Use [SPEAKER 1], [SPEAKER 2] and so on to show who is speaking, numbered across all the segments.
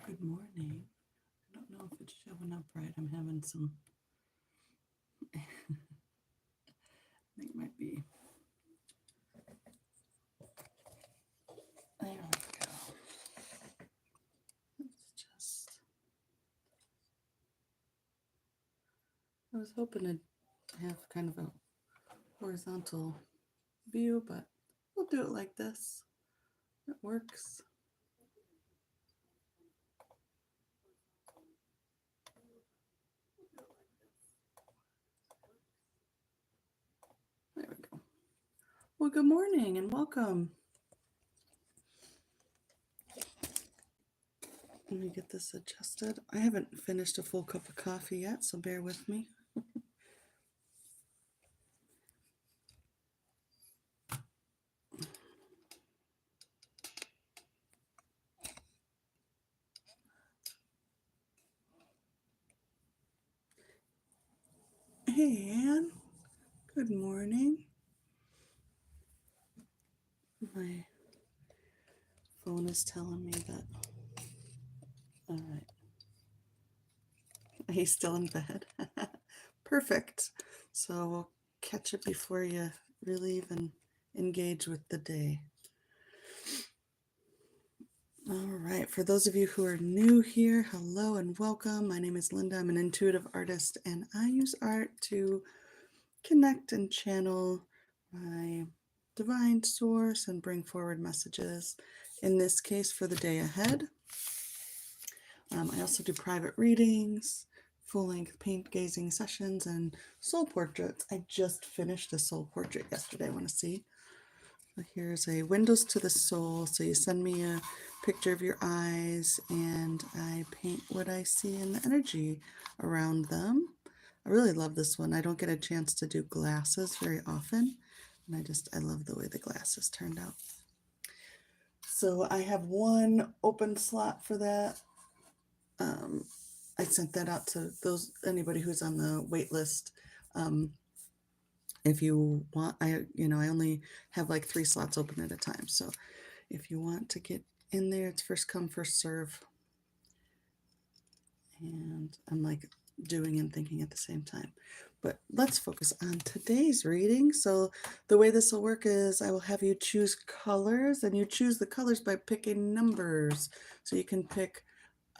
[SPEAKER 1] Good morning. I don't know if it's showing up right. I'm having some, I think it might be, there we go. It's just, I was hoping to have kind of a horizontal view, but we'll do it like this. It works. There we go. Well, good morning and welcome. Let me get this adjusted. I haven't finished a full cup of coffee yet, so bear with me. Hey, Anne. Good morning. My phone is telling me that. All right. Are you still in bed? Perfect. So we'll catch it before you really even engage with the day. All right. For those of you who are new here, hello and welcome. My name is Linda. I'm an intuitive artist, and I use art to connect and channel my divine source and bring forward messages, in this case for the day ahead. I also do private readings, full-length paint gazing sessions, and soul portraits. I just finished a soul portrait yesterday. I want to see. Here's a windows to the soul. So you send me a picture of your eyes, and I paint what I see in the energy around them. I really love this one. I don't get a chance to do glasses very often, and I love the way the glasses turned out. So I have one open slot for that. I sent that out to anybody who's on the wait list. If you want, I only have like 3 slots open at a time. So if you want to get in there, it's first come, first serve. And I'm like doing and thinking at the same time. But let's focus on today's reading. So the way this will work is I will have you choose colors, and you choose the colors by picking numbers. So you can pick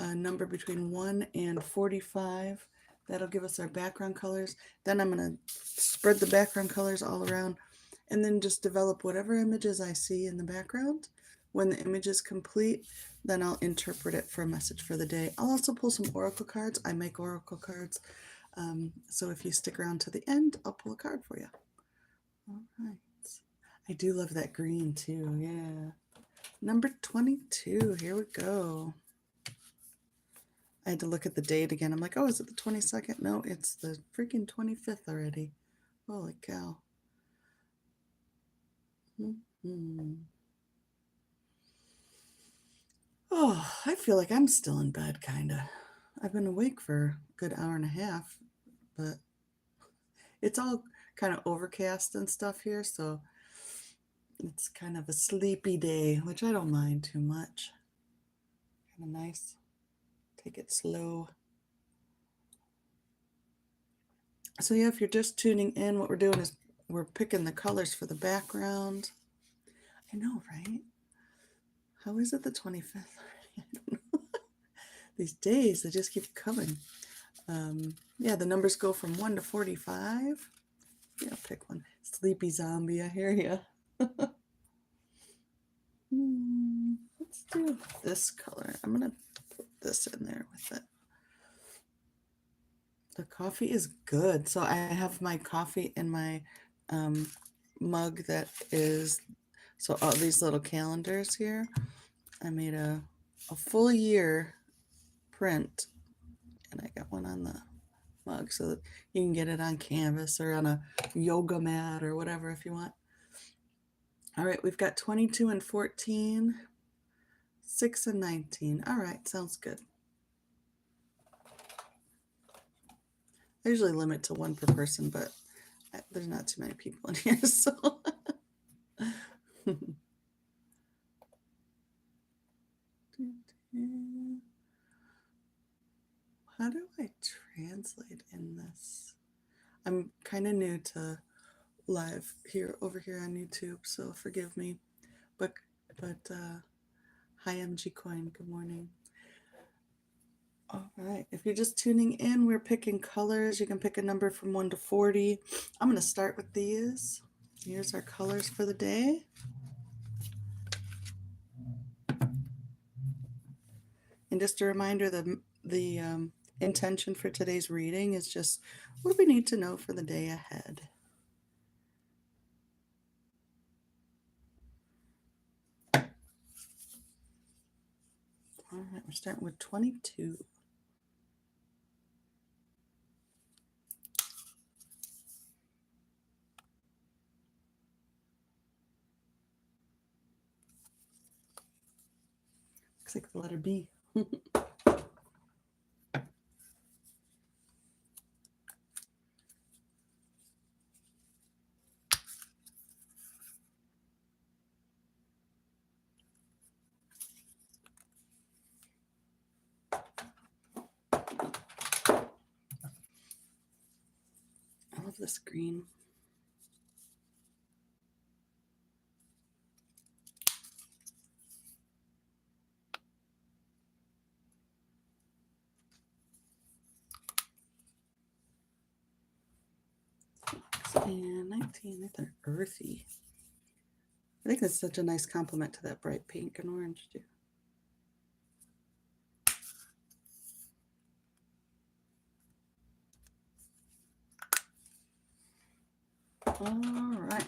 [SPEAKER 1] a number between 1 and 45. That'll give us our background colors. Then I'm going to spread the background colors all around and then just develop whatever images I see in the background. When the image is complete, then I'll interpret it for a message for the day. I'll also pull some oracle cards. I make oracle cards. So if you stick around to the end, I'll pull a card for you. All right. I do love that green too. Yeah. Number 22. Here we go. I had to look at the date again. I'm like, oh, is it the 22nd? No, it's the freaking 25th already. Holy cow. Mm-hmm. Oh, I feel like I'm still in bed, kind of. I've been awake for a good hour and a half, but it's all kind of overcast and stuff here, so it's kind of a sleepy day, which I don't mind too much. Kind of nice. Take it slow. So yeah, if you're just tuning in, what we're doing is we're picking the colors for the background. I know, right? How is it the 25th? I don't know. These days, they just keep coming. Yeah, the numbers go from 1 to 45. Yeah, pick one. Sleepy zombie, I hear you. Let's do this color. I'm going to put this in there with it. The coffee is good. So I have my coffee in my mug that is, so all these little calendars here. I made a full year print, and I got one on the mug so that you can get it on canvas or on a yoga mat or whatever if you want. All right, we've got 22 and 14, 6 and 19. All right, sounds good. I usually limit to 1 per person, but there's not too many people in here, so. How do I translate in this? I'm kind of new to live here over here on YouTube, so forgive me. But hi MG Coin, good morning. All right, if you're just tuning in, we're picking colors. You can pick a number from 1 to 40. I'm going to start with these. Here's our colors for the day. And just a reminder, the intention for today's reading is just what do we need to know for the day ahead. All right, we're starting with 22. Looks like the letter B. I love this green. And 19, they're earthy. I think that's such a nice compliment to that bright pink and orange too. All right.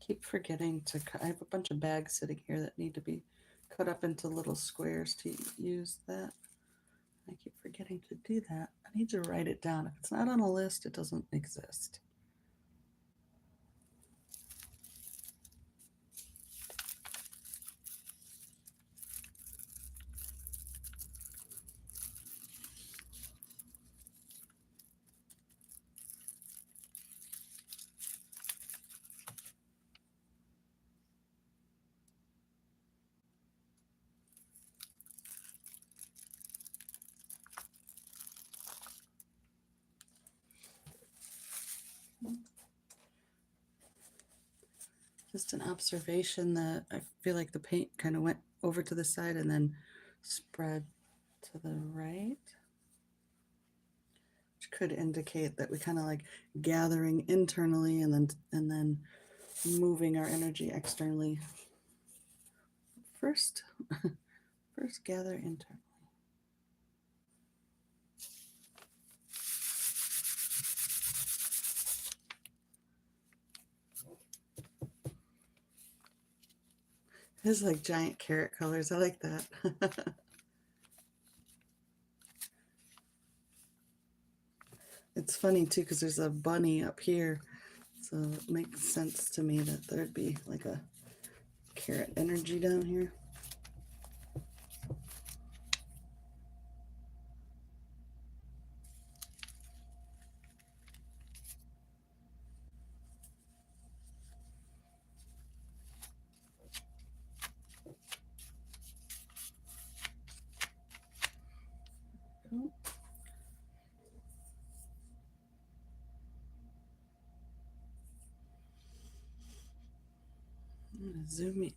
[SPEAKER 1] Keep forgetting to cut. I have a bunch of bags sitting here that need to be cut up into little squares to use that. I keep forgetting to do that. I need to write it down. If it's not on a list, it doesn't exist. Just an observation that I feel like the paint kind of went over to the side and then spread to the right, which could indicate that we kind of like gathering internally and then moving our energy externally. First gather internally. It's like giant carrot colors. I like that. It's funny too because there's a bunny up here, so it makes sense to me that there'd be like a carrot energy down here.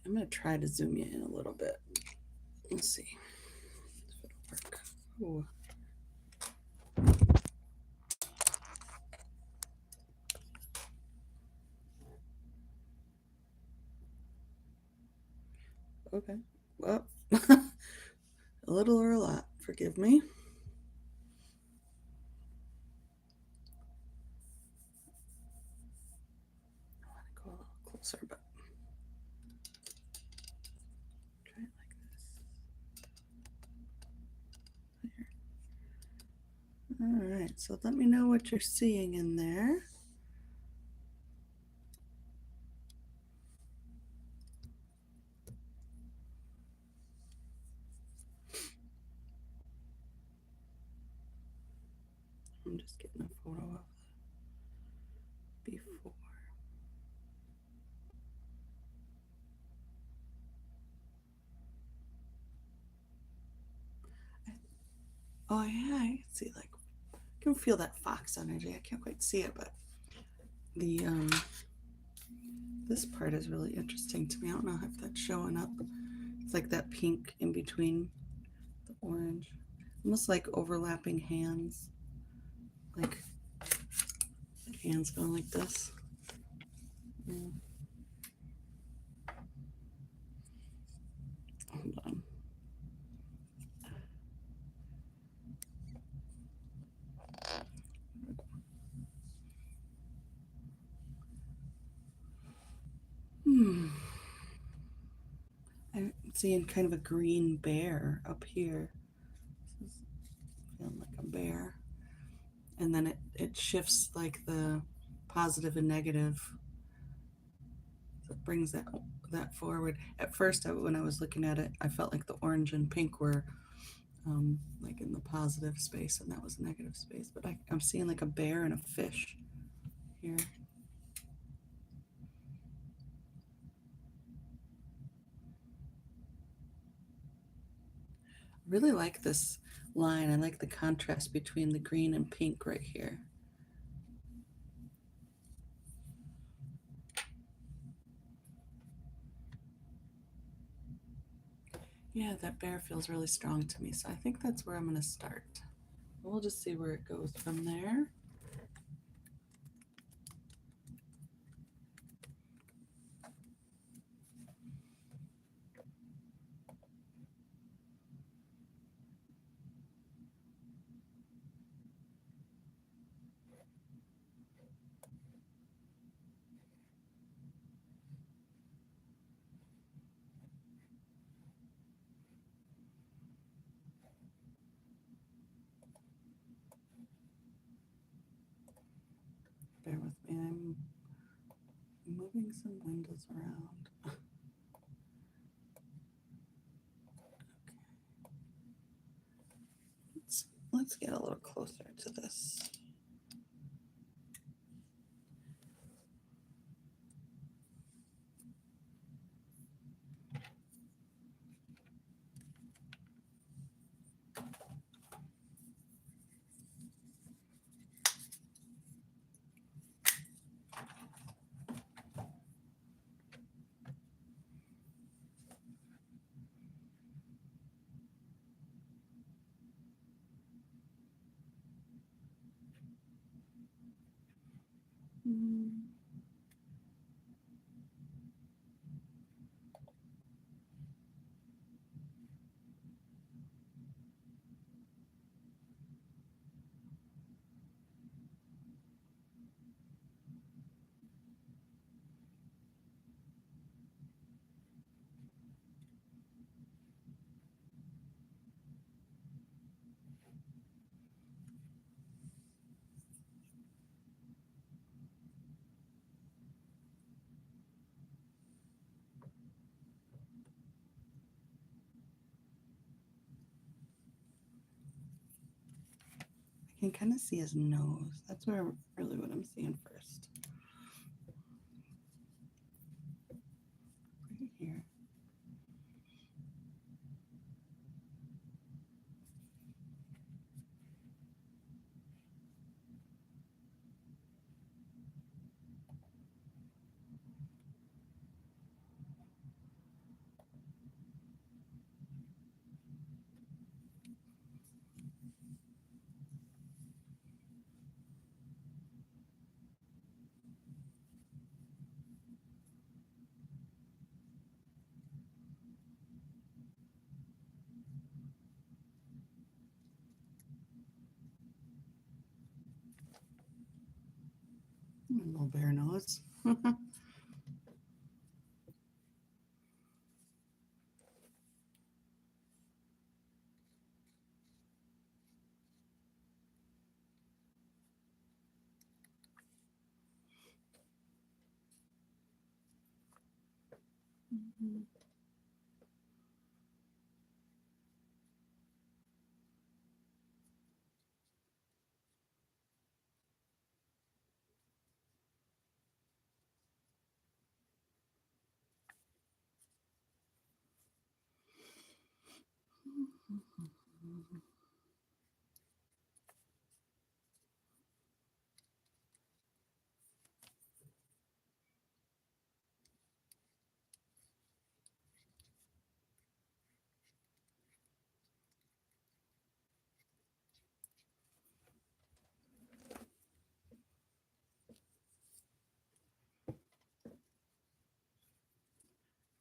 [SPEAKER 1] I'm gonna try to zoom you in a little bit. Let's see if it'll work. Ooh. Okay. Well, a little or a lot. Forgive me. I want to go a little closer, but try it like this. There. All right. So let me know what you're seeing in there. I'm just getting a photo of the before. Oh yeah, I can see, like, I can feel that fox energy. I can't quite see it, but the this part is really interesting to me. I don't know if that's showing up. It's like that pink in between the orange, almost like overlapping hands, like hands going like this. Yeah. Hold on. I'm seeing kind of a green bear up here. This is feeling like a bear. And then it shifts like the positive and negative. So it brings that forward. At first, when I was looking at it, I felt like the orange and pink were like in the positive space, and that was negative space. But I'm seeing like a bear and a fish here. I really like this line. I like the contrast between the green and pink right here. Yeah, that bear feels really strong to me, so I think that's where I'm going to start. We'll just see where it goes from there. Bear with me, I'm moving some windows around. Okay. Let's get a little closer to this. Mm. I can kind of see his nose. That's where really what I'm seeing first. Right here. A little bear nose. Mhm.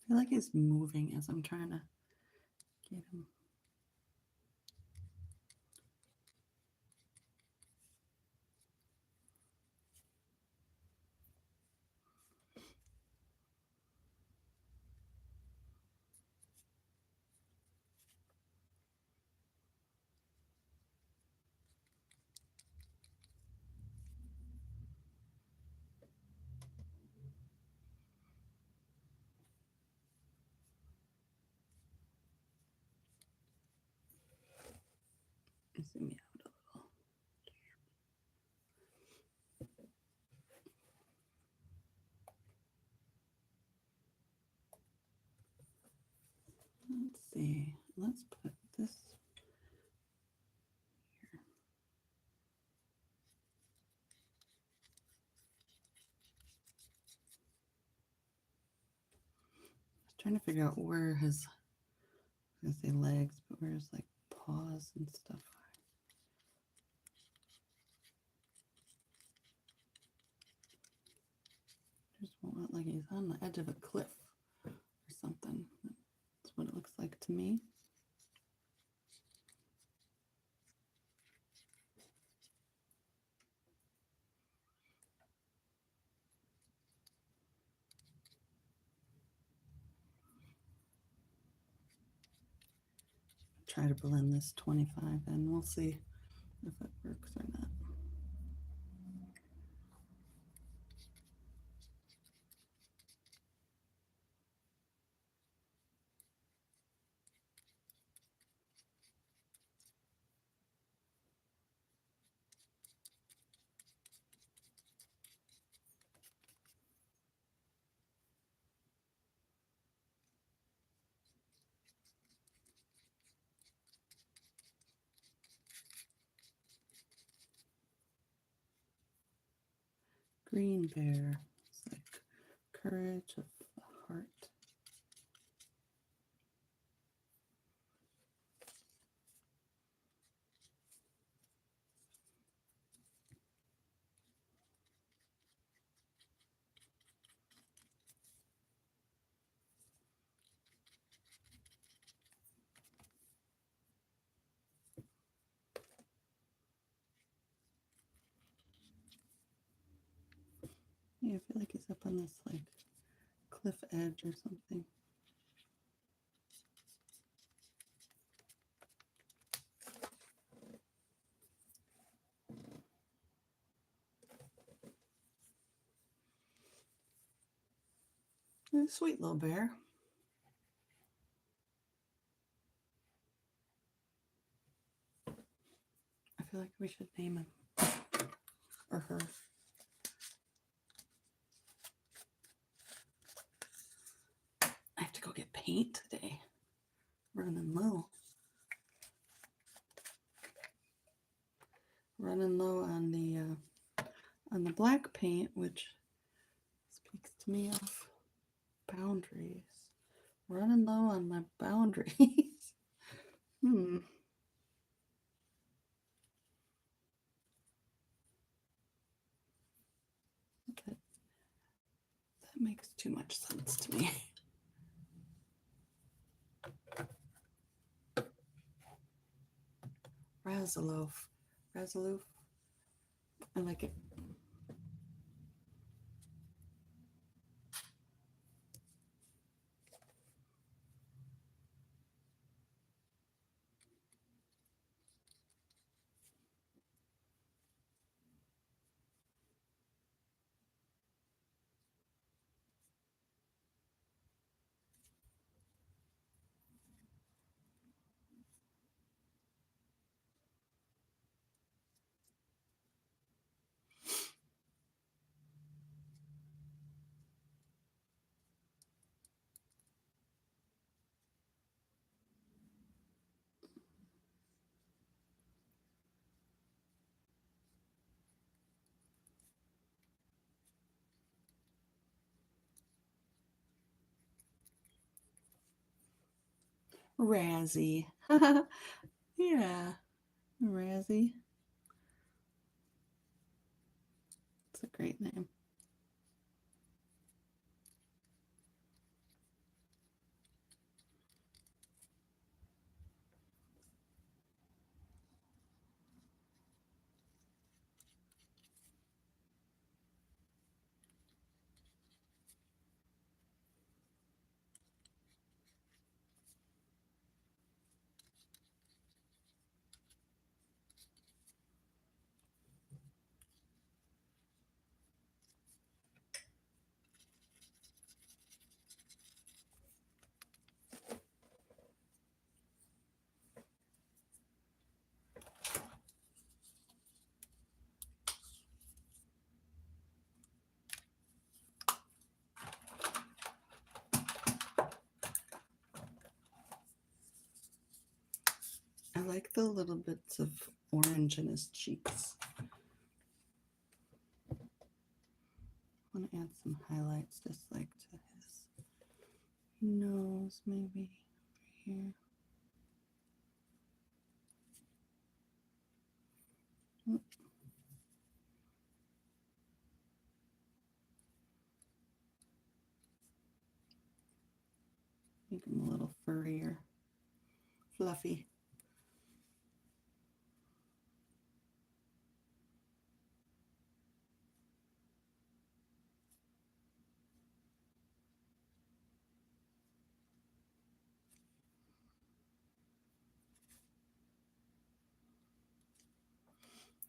[SPEAKER 1] feel like he's moving as I'm trying to get him. Zoom me out a little. Let's see. Let's put this here. I was trying to figure out where his, I was gonna say legs, but where his like paws and stuff are. Just won't look like he's on the edge of a cliff or something. That's what it looks like to me. Try to blend this 25 in. We'll see if it works or not. Green bear. It's like courage of the heart. Yeah, I feel like he's up on this like cliff edge or something. Sweet little bear. I feel like we should name him or her. I have to go get paint today. Running low. Running low on the black paint, which speaks to me of boundaries. Running low on my boundaries. That makes too much sense to me. Razaloof. Razaloof. I like it. Razzie. Yeah, Razzie. It's a great name. like the little bits of orange in his cheeks. I want to add some highlights just like to his nose, maybe here. Make him a little furrier, fluffy.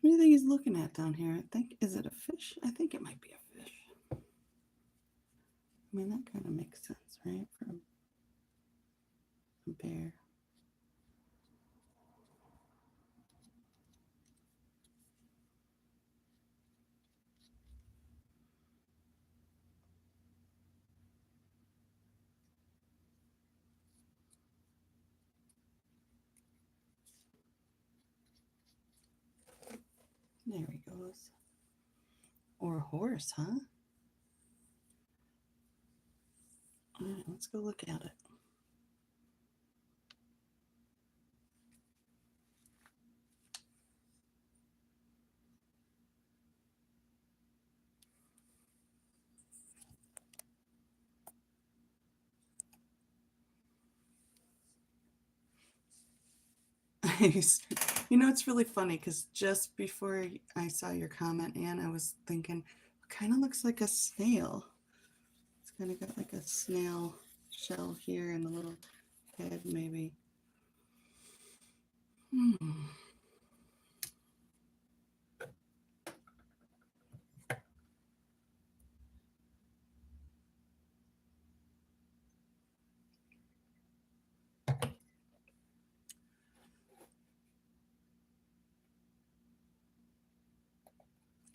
[SPEAKER 1] What do you think he's looking at down here? I think, is it a fish? I think it might be a fish. I mean, that kind of makes sense, right? For a bear. There he goes. Or a horse, huh? All right, let's go look at it. You know, it's really funny because just before I saw your comment, Anne, I was thinking, it kind of looks like a snail. It's kind of got like a snail shell here and a little head, maybe.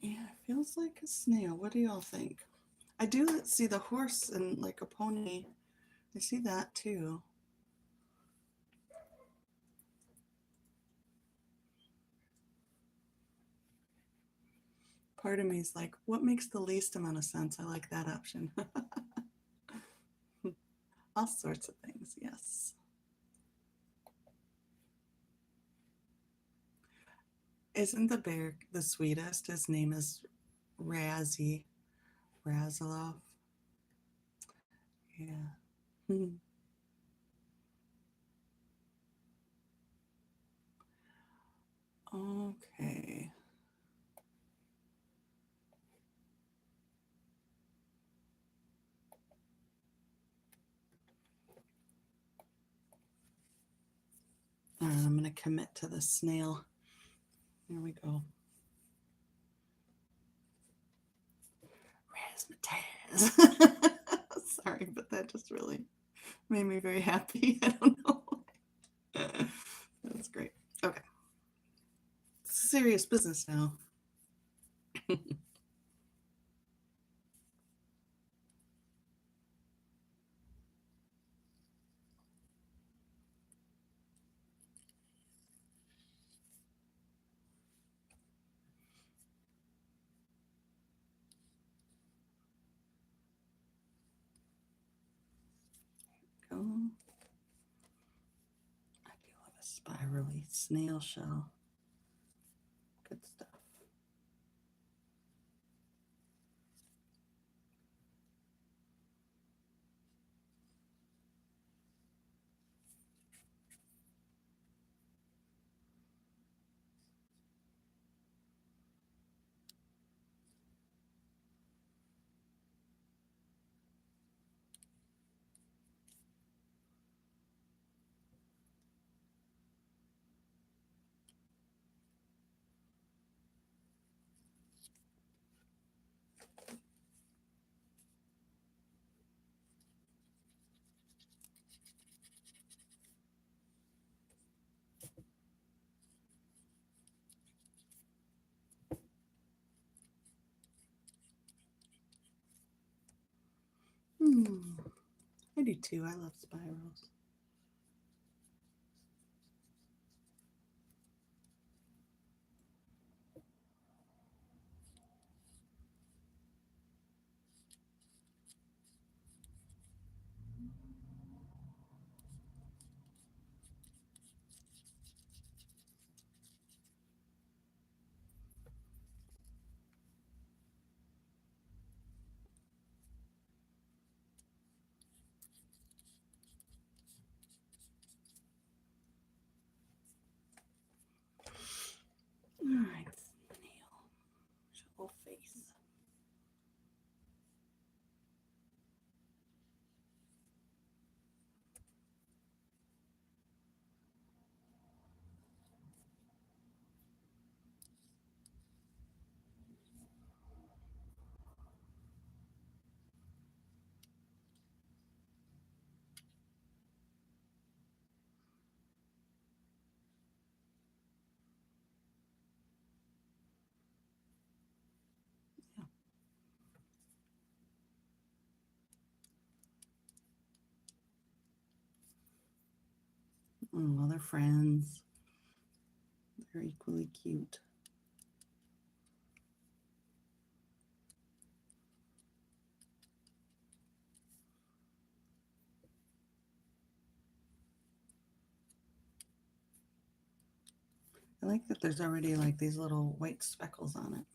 [SPEAKER 1] Yeah, it feels like a snail. What do y'all think? I do see the horse and like a pony. I see that too. Part of me is like, what makes the least amount of sense? I like that option. All sorts of things, yes. Isn't the bear the sweetest? His name is Razzie. Razilov. Yeah. Okay. All right, I'm going to commit to the snail. There we go. Razzmatazz. Sorry, but that just really made me very happy. I don't know. That's great. Okay. Serious business now. Go. I do love a spirally snail shell. Good stuff. I do too. I love spirals. Oh, they're friends. They're equally cute. I like that there's already like these little white speckles on it.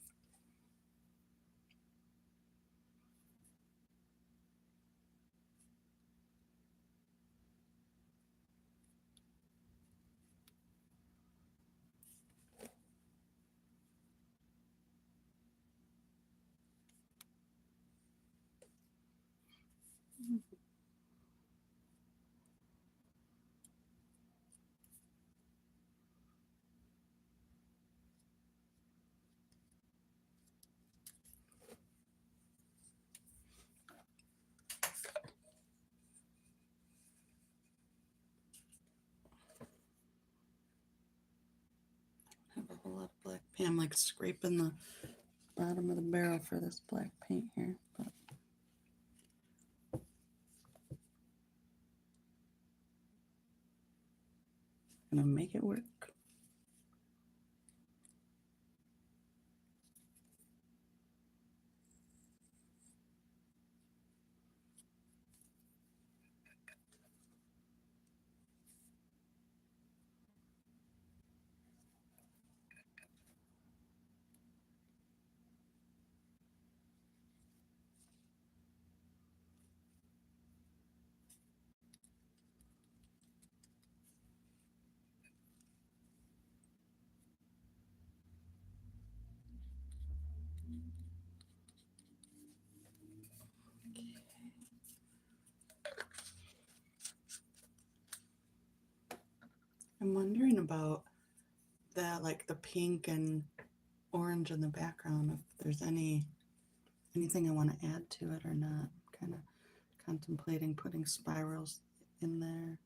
[SPEAKER 1] I have a whole lot of black paint. I'm like scraping the bottom of the barrel for this black paint here, but I'm gonna make it work. I'm wondering about that, like the pink and orange in the background, if there's anything I want to add to it or not. I'm kind of contemplating putting spirals in there.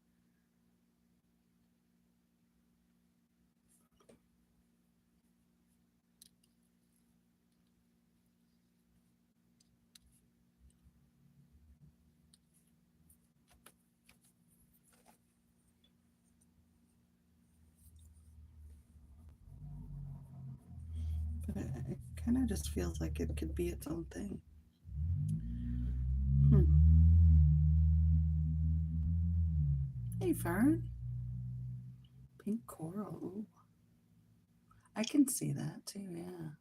[SPEAKER 1] But it kind of just feels like it could be its own thing. Hey, Fern. Pink coral. Ooh. I can see that too, yeah.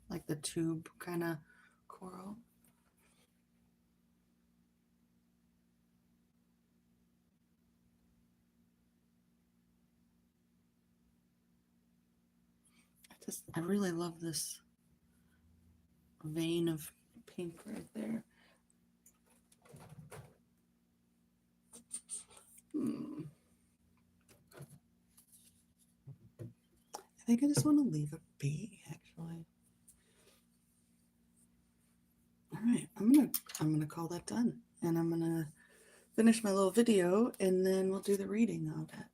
[SPEAKER 1] Like the tube kind of coral. I really love this vein of pink right there. I think I just want to leave it be, actually. All right, I'm gonna call that done, and I'm gonna finish my little video, and then we'll do the reading of it.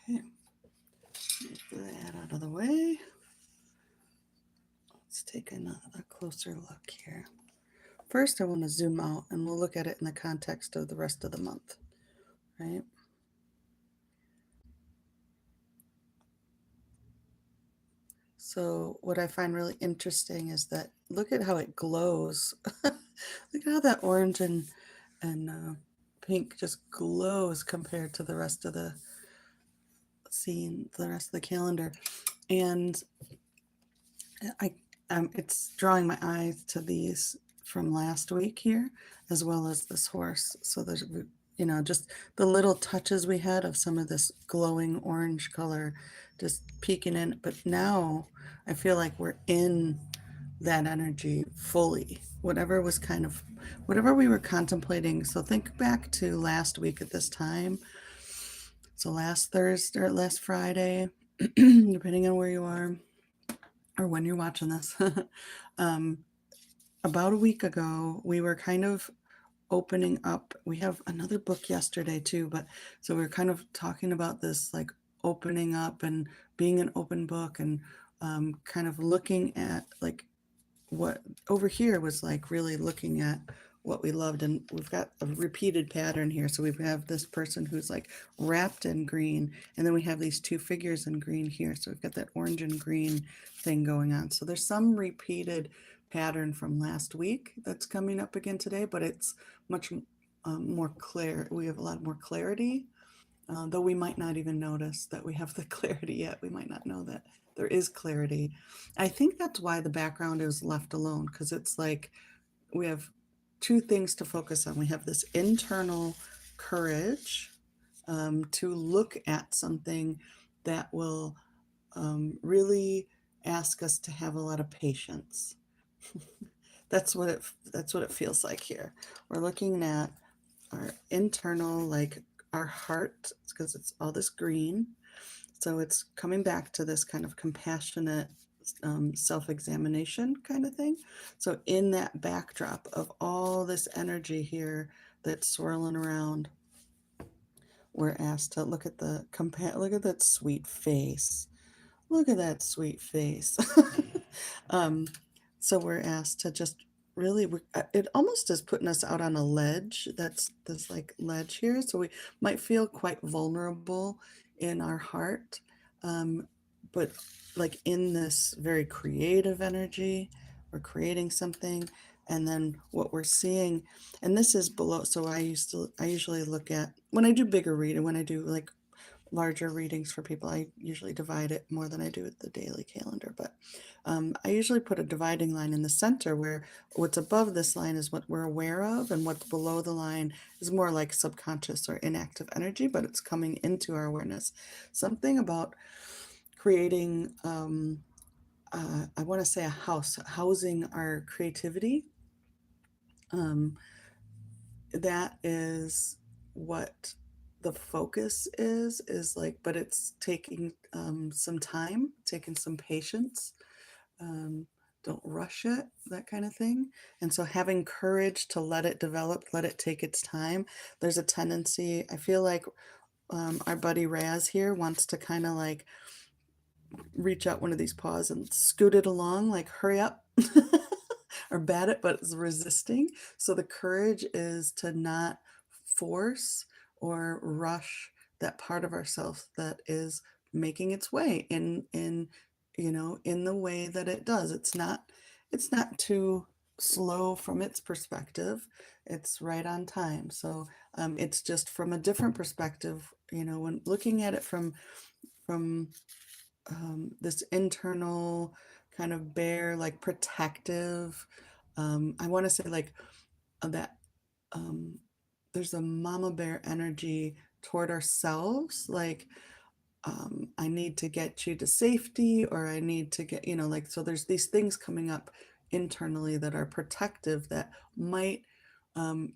[SPEAKER 1] Okay, get that out of the way. Let's take a closer look here. First, I want to zoom out, and we'll look at it in the context of the rest of the month, right? So what I find really interesting is that look at how it glows. Look at how that orange and pink just glows compared to the rest of the scene, the rest of the calendar. And it's drawing my eyes to these from last week here, as well as this horse. So there's, you know, just the little touches we had of some of this glowing orange color just peeking in. But now I feel like we're in that energy fully. Whatever we were contemplating. So think back to last week at this time. So last Thursday or last Friday, depending on where you are or when you're watching this, um, about a week ago, we were kind of opening up. We have another book yesterday too, but so we were kind of talking about this like opening up and being an open book and kind of looking at like what over here was like really looking at what we loved, and we've got a repeated pattern here. So we have this person who's like wrapped in green, and then we have these two figures in green here, so we've got that orange and green thing going on. So there's some repeated pattern from last week that's coming up again today, but it's much more clear. We have a lot more clarity, though we might not even notice that we have the clarity yet. We might not know that there is clarity. I think that's why the background is left alone, because it's like we have two things to focus on. We have this internal courage to look at something that will really ask us to have a lot of patience. That's what it feels like here. We're looking at our internal, like our heart, because it's all this green. So it's coming back to this kind of compassionate self-examination kind of thing. So in that backdrop of all this energy here that's swirling around, we're asked to look at look at that sweet face. Look at that sweet face. um, so we're asked to just really, it almost is putting us out on a ledge. That's this like ledge here. So we might feel quite vulnerable in our heart, um, but like in this very creative energy, we're creating something. And then what we're seeing, and this is below. So I usually look at, when I do bigger reading, when I do like larger readings for people, I usually divide it more than I do with the daily calendar. But I usually put a dividing line in the center where what's above this line is what we're aware of, and what's below the line is more like subconscious or inactive energy, but it's coming into our awareness. Something about creating, I want to say a house, housing our creativity. That is what the focus is like, but it's taking some time, taking some patience. um, don't rush it, that kind of thing. And so having courage to let it develop, let it take its time. There's a tendency, I feel like our buddy Raz here wants to kind of like reach out one of these paws and scoot it along, like hurry up. Or bat it, but it's resisting. So the courage is to not force or rush that part of ourselves that is making its way in in the way that it does. It's not too slow from its perspective. It's right on time. So it's just from a different perspective, when looking at it from this internal kind of bear, like protective. I want to say like that there's a mama bear energy toward ourselves, like I need to get you to safety, or I need to get, like, so there's these things coming up internally that are protective that might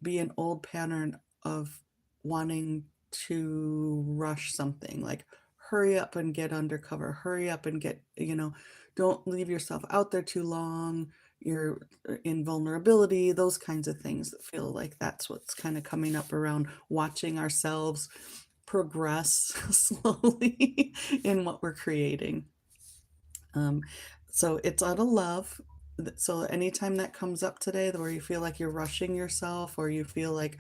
[SPEAKER 1] be an old pattern of wanting to rush something, like hurry up and get undercover, hurry up and get, don't leave yourself out there too long. You're in vulnerability, those kinds of things that feel like that's what's kind of coming up around watching ourselves progress slowly in what we're creating. Um, so it's out of love. So anytime that comes up today, where you feel like you're rushing yourself, or you feel like,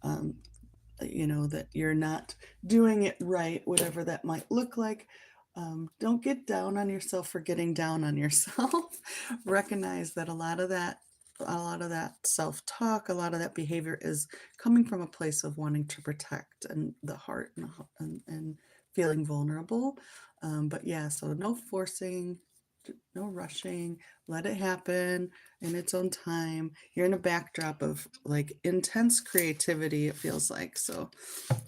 [SPEAKER 1] um, that you're not doing it right, whatever that might look like, don't get down on yourself for getting down on yourself. Recognize that a lot of that self-talk, a lot of that behavior is coming from a place of wanting to protect and the heart and feeling vulnerable. But yeah, so no forcing, no rushing, let it happen in its own time. You're in a backdrop of like intense creativity, it feels like. So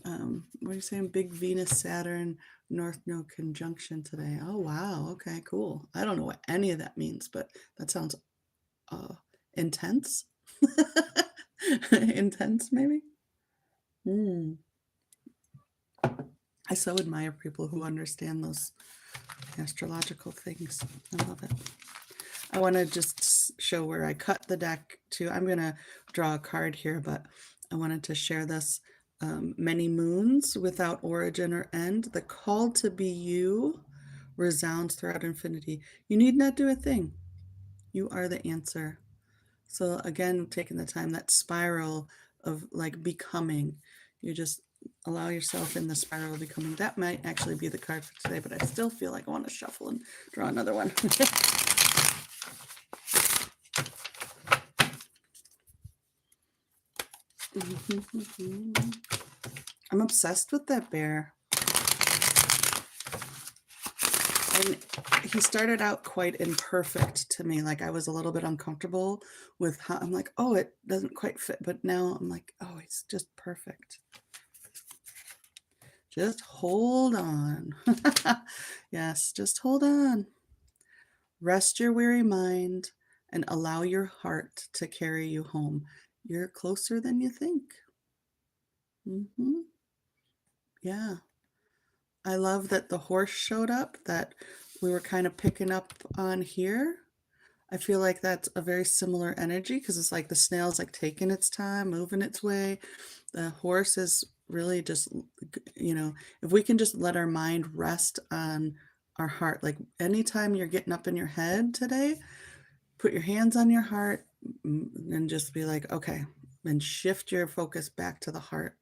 [SPEAKER 1] what are you saying? Big Venus Saturn North Node conjunction today. Oh wow, okay, cool. I don't know what any of that means, but that sounds intense. Intense maybe. I so admire people who understand those astrological things. I love it. I want to just show where I cut the deck to. I'm going to draw a card here, but I wanted to share this. Many moons without origin or end. The call to be you resounds throughout infinity. You need not do a thing. You are the answer. So again, taking the time, that spiral of like becoming, you just allow yourself in the spiral of becoming. That might actually be the card for today, but I still feel like I want to shuffle and draw another one. I'm obsessed with that bear. And he started out quite imperfect to me. Like I was a little bit uncomfortable with how I'm like, oh, it doesn't quite fit. But now I'm like, oh, it's just perfect. Just hold on. Yes, just hold on. Rest your weary mind and allow your heart to carry you home. You're closer than you think. Yeah. I love that the horse showed up, that we were kind of picking up on here. I feel like that's a very similar energy because it's like the snail's like taking its time, moving its way. The horse is really just, if we can just let our mind rest on our heart, like anytime you're getting up in your head today, put your hands on your heart and just be like, okay, and shift your focus back to the heart.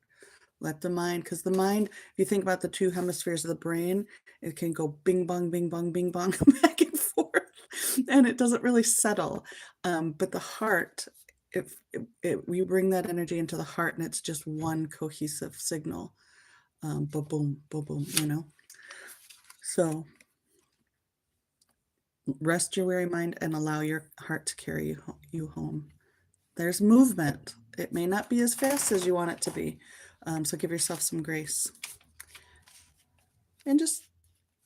[SPEAKER 1] Let the mind, because the mind, if you think about the two hemispheres of the brain, it can go bing bong, bing bong, back and forth, and it doesn't really settle. But the heart, if we bring that energy into the heart, and it's just one cohesive signal, boom, boom, boom, boom, So rest your weary mind and allow your heart to carry you home. There's movement. It may not be as fast as you want it to be. So give yourself some grace. And just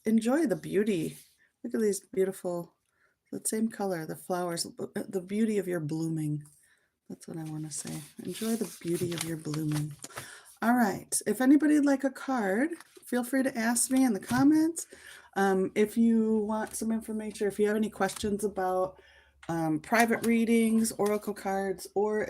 [SPEAKER 1] enjoy the beauty. Look at these beautiful, the same color, the flowers, the beauty of your blooming. That's what I want to say. Enjoy the beauty of your blooming. All right. If anybody would like a card, feel free to ask me in the comments. If you want some information, if you have any questions about private readings, oracle cards, or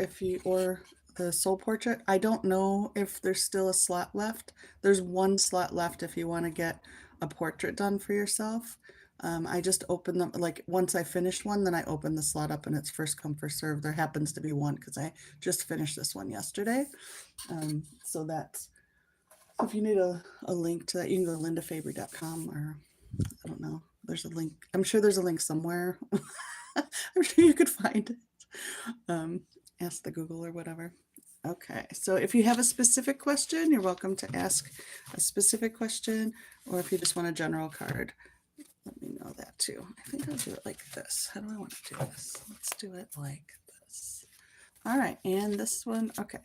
[SPEAKER 1] the soul portrait, I don't know if there's still a slot left. There's one slot left if you want to get a portrait done for yourself. I just opened them, like once I finished one, then I opened the slot up and it's first come, first serve. There happens to be one because I just finished this one yesterday. So if you need a link to that, you can go to lindafabry.com, or I don't know. There's a link. I'm sure there's a link somewhere. I'm sure you could find it. Ask the Google or whatever. Okay, so if you have a specific question, you're welcome to ask a specific question, or if you just want a general card, let me know that too. I think I'll do it like this. How do I want to do this? Let's do it like this. All right, and this one, okay.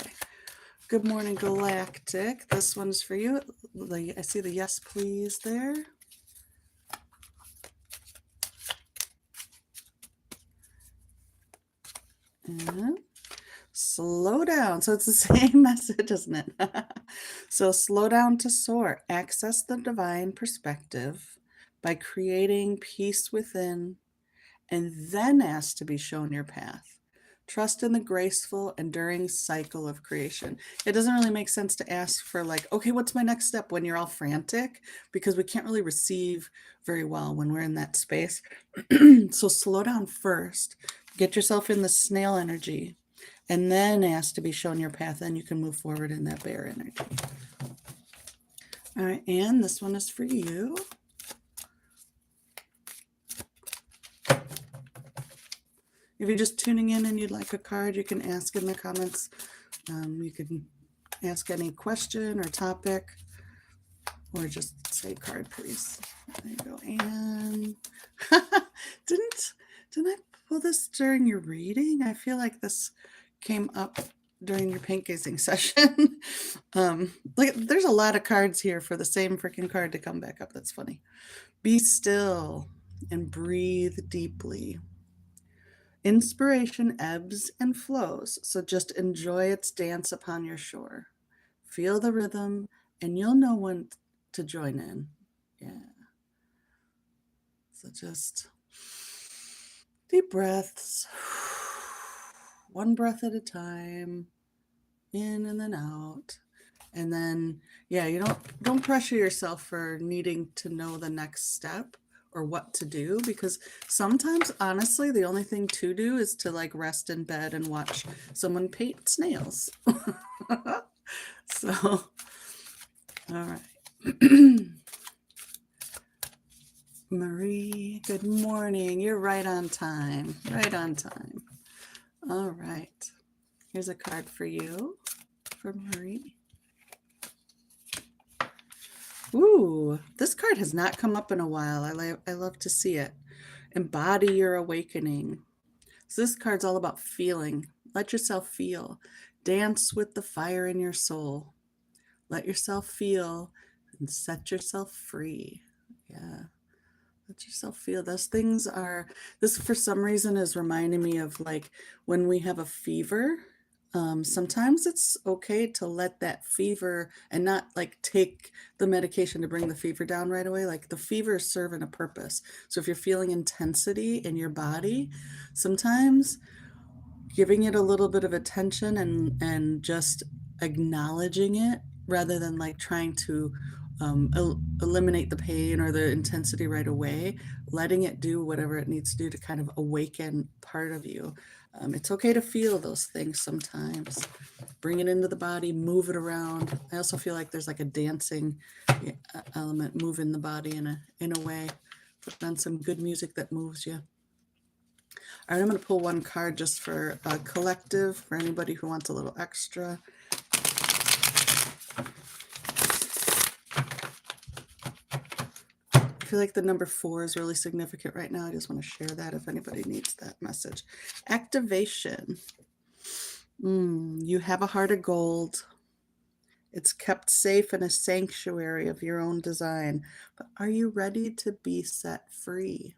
[SPEAKER 1] Good morning, Galactic. This one's for you. I see the yes, please there. And slow down. So it's the same message, isn't it? So slow down to soar. Access the divine perspective by creating peace within, and then ask to be shown your path. Trust in the graceful, enduring cycle of creation. It doesn't really make sense to ask for like, okay, what's my next step when you're all frantic, because we can't really receive very well when we're in that space. So slow down first, get yourself in the snail energy, and then ask to be shown your path. Then you can move forward in that bear energy. All right, and this one is for you. If you're just tuning in and you'd like a card, you can ask in the comments. You can ask any question or topic, or just say card, please. There you go. And didn't I pull this during your reading? I feel like this came up during your paint gazing session. Like there's a lot of cards here for the same freaking card to come back up. That's funny. Be still and breathe deeply. Inspiration ebbs and flows, so just enjoy its dance upon your shore. Feel the rhythm, and you'll know when to join in. Yeah. So just deep breaths, one breath at a time, in and then out. And then, yeah, you don't pressure yourself for needing to know the next step or what to do, because sometimes, honestly, the only thing to do is to like rest in bed and watch someone paint snails. So, all right. Marie, good morning. You're right on time. Right on time. All right. Here's a card for you from Marie. Ooh, this card has not come up in a while. I love to see it. Embody your awakening. So this card's all about feeling. Let yourself feel. Dance with the fire in your soul. Let yourself feel and set yourself free. Yeah. Let yourself feel. Those things are, this for some reason is reminding me of like when we have a fever. Sometimes it's okay to let that fever and not like take the medication to bring the fever down right away. Like the fever is serving a purpose. So if you're feeling intensity in your body, sometimes giving it a little bit of attention and just acknowledging it rather than like trying to eliminate the pain or the intensity right away, letting it do whatever it needs to do to kind of awaken part of you. It's okay to feel those things sometimes. Bring it into the body, move it around. I also feel like there's like a dancing element, moving the body in a way. Put on some good music that moves you. All right, I'm going to pull one card just for a collective, for anybody who wants a little extra. I feel like the number 4 is really significant right now. I just want to share that if anybody needs that message. Activation. You have a heart of gold. It's kept safe in a sanctuary of your own design. But are you ready to be set free?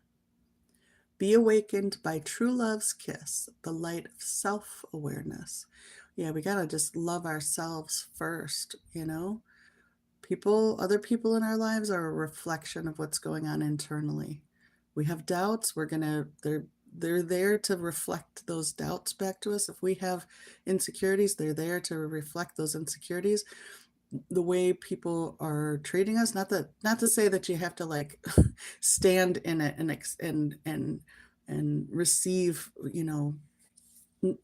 [SPEAKER 1] Be awakened by true love's kiss, the light of self-awareness. Yeah, we gotta just love ourselves first, you know? Other people in our lives are a reflection of what's going on internally. We have doubts, they're there to reflect those doubts back to us. If we have insecurities, they're there to reflect those insecurities. The way people are treating us, not to say that you have to like stand in it and receive, you know,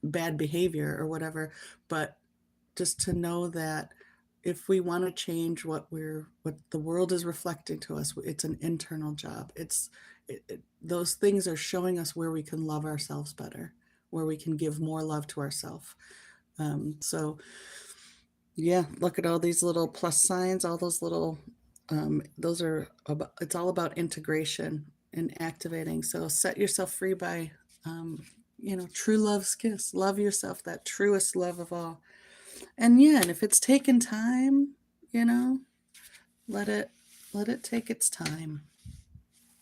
[SPEAKER 1] bad behavior or whatever, but just to know that if we want to change what the world is reflecting to us, it's an internal job. Those things are showing us where we can love ourselves better, where we can give more love to ourselves. So yeah, look at all these little plus signs, all those little, those are about, it's all about integration and activating. So set yourself free by, you know, true love's kiss. Love yourself, that truest love of all. And yeah, and if it's taken time, you know, let it take its time.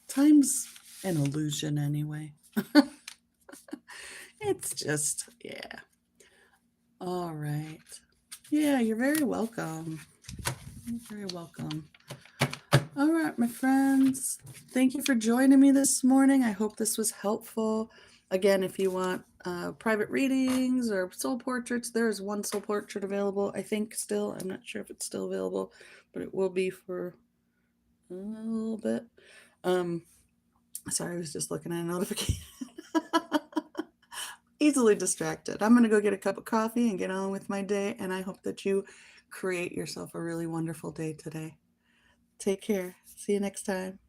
[SPEAKER 1] Time's an illusion anyway. It's just, yeah. All right. Yeah, you're very welcome. You're very welcome. All right, my friends. Thank you for joining me this morning. I hope this was helpful. Again, if you want private readings or soul portraits, there is one soul portrait available, I think still. I'm not sure if it's still available, but it will be for a little bit. Sorry, I was just looking at a notification. Easily distracted. I'm going to go get a cup of coffee and get on with my day, and I hope that you create yourself a really wonderful day today. Take care. See you next time.